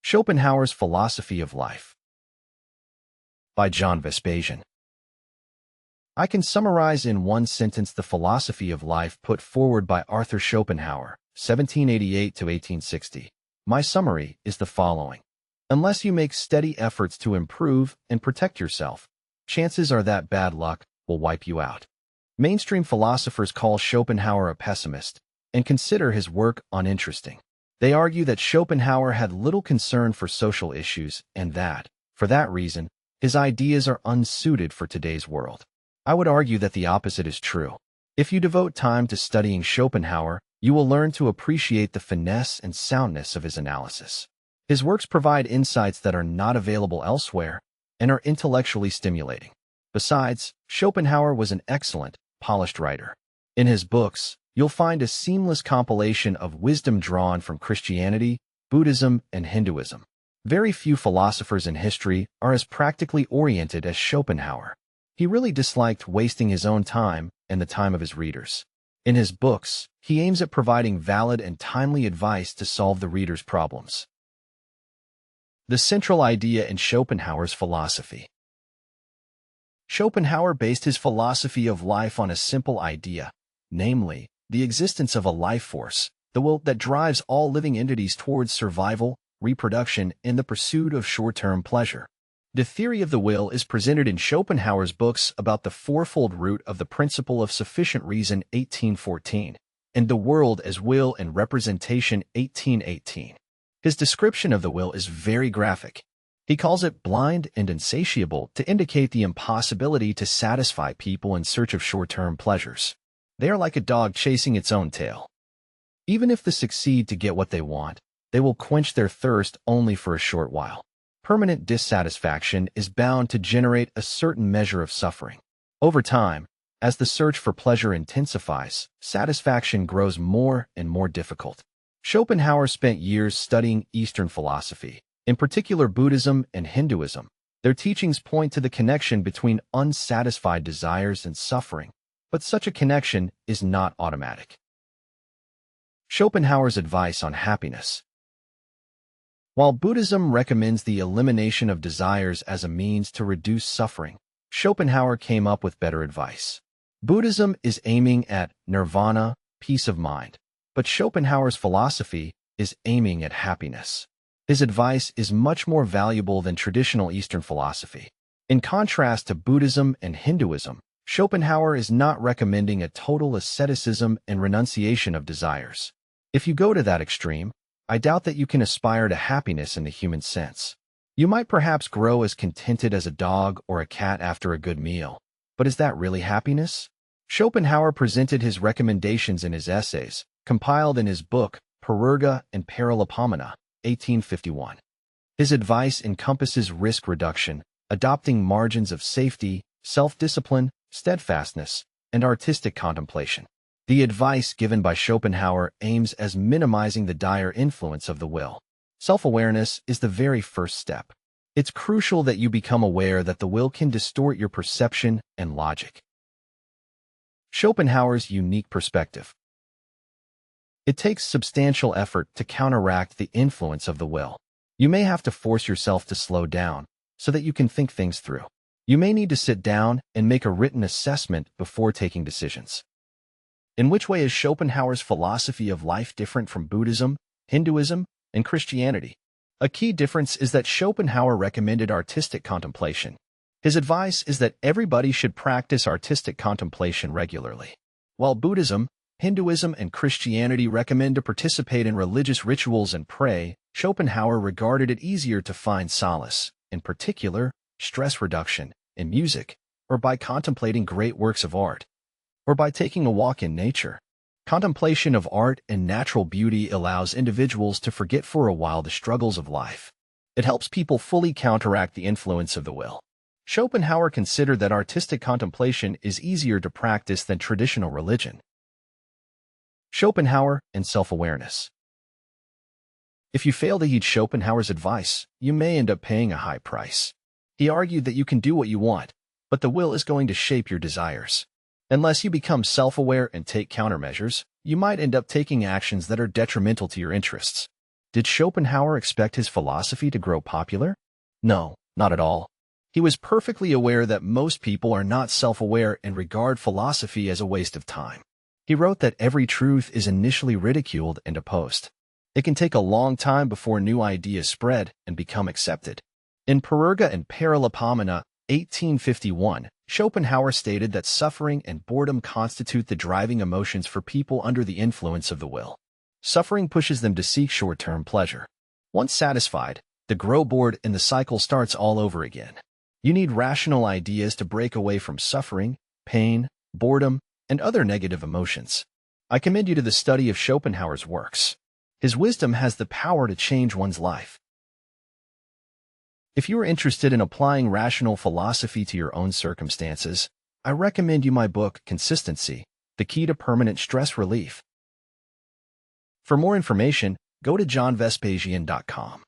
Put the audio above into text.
Schopenhauer's Philosophy of Life by John Vespasian. I can summarize in one sentence the philosophy of life put forward by Arthur Schopenhauer, 1788 to 1860. My summary is the following. Unless you make steady efforts to improve and protect yourself, chances are that bad luck will wipe you out. Mainstream philosophers call Schopenhauer a pessimist and consider his work uninteresting. They argue that Schopenhauer had little concern for social issues and that, for that reason, his ideas are unsuited for today's world. I would argue that the opposite is true. If you devote time to studying Schopenhauer, you will learn to appreciate the finesse and soundness of his analysis. His works provide insights that are not available elsewhere and are intellectually stimulating. Besides, Schopenhauer was an excellent, polished writer. In his books, you'll find a seamless compilation of wisdom drawn from Christianity, Buddhism, and Hinduism. Very few philosophers in history are as practically oriented as Schopenhauer. He really disliked wasting his own time and the time of his readers. In his books, he aims at providing valid and timely advice to solve the reader's problems. The central idea in Schopenhauer's philosophy. Schopenhauer based his philosophy of life on a simple idea, namely, the existence of a life force, the will that drives all living entities towards survival, reproduction, and the pursuit of short-term pleasure. The theory of the will is presented in Schopenhauer's books about the fourfold root of the principle of sufficient reason 1814, and the world as will and representation 1818. His description of the will is very graphic. He calls it blind and insatiable to indicate the impossibility to satisfy people in search of short-term pleasures. They are like a dog chasing its own tail. Even if they succeed to get what they want, they will quench their thirst only for a short while. Permanent dissatisfaction is bound to generate a certain measure of suffering. Over time, as the search for pleasure intensifies, satisfaction grows more and more difficult. Schopenhauer spent years studying Eastern philosophy, in particular Buddhism and Hinduism. Their teachings point to the connection between unsatisfied desires and suffering, but such a connection is not automatic. Schopenhauer's advice on happiness. While Buddhism recommends the elimination of desires as a means to reduce suffering, Schopenhauer came up with better advice. Buddhism is aiming at nirvana, peace of mind, but Schopenhauer's philosophy is aiming at happiness. His advice is much more valuable than traditional Eastern philosophy. In contrast to Buddhism and Hinduism, Schopenhauer is not recommending a total asceticism and renunciation of desires. If you go to that extreme, I doubt that you can aspire to happiness in the human sense. You might perhaps grow as contented as a dog or a cat after a good meal. But is that really happiness? Schopenhauer presented his recommendations in his essays, compiled in his book, Pururga and Paralipomena, 1851. His advice encompasses risk reduction, adopting margins of safety, self-discipline, steadfastness, and artistic contemplation. The advice given by Schopenhauer aims at minimizing the dire influence of the will. Self-awareness is the very first step. It's crucial that you become aware that the will can distort your perception and logic. Schopenhauer's unique perspective. It takes substantial effort to counteract the influence of the will. You may have to force yourself to slow down so that you can think things through. You may need to sit down and make a written assessment before taking decisions. In which way is Schopenhauer's philosophy of life different from Buddhism, Hinduism, and Christianity? A key difference is that Schopenhauer recommended artistic contemplation. His advice is that everybody should practice artistic contemplation regularly. While Buddhism, Hinduism, and Christianity recommend to participate in religious rituals and pray, Schopenhauer regarded it easier to find solace, in particular, stress reduction, in music, or by contemplating great works of art, or by taking a walk in nature. Contemplation of art and natural beauty allows individuals to forget for a while the struggles of life. It helps people fully counteract the influence of the will. Schopenhauer considered that artistic contemplation is easier to practice than traditional religion. Schopenhauer and self-awareness. If you fail to heed Schopenhauer's advice, you may end up paying a high price. He argued that you can do what you want, but the will is going to shape your desires. Unless you become self-aware and take countermeasures, you might end up taking actions that are detrimental to your interests. Did Schopenhauer expect his philosophy to grow popular? No, not at all. He was perfectly aware that most people are not self-aware and regard philosophy as a waste of time. He wrote that every truth is initially ridiculed and opposed. It can take a long time before new ideas spread and become accepted. In Perurga and Paralipomena, 1851, Schopenhauer stated that suffering and boredom constitute the driving emotions for people under the influence of the will. Suffering pushes them to seek short-term pleasure. Once satisfied, they grow bored and the cycle starts all over again. You need rational ideas to break away from suffering, pain, boredom, and other negative emotions. I commend you to the study of Schopenhauer's works. His wisdom has the power to change one's life. If you are interested in applying rational philosophy to your own circumstances, I recommend you my book, Consistency, The Key to Permanent Stress Relief. For more information, go to johnvespasian.com.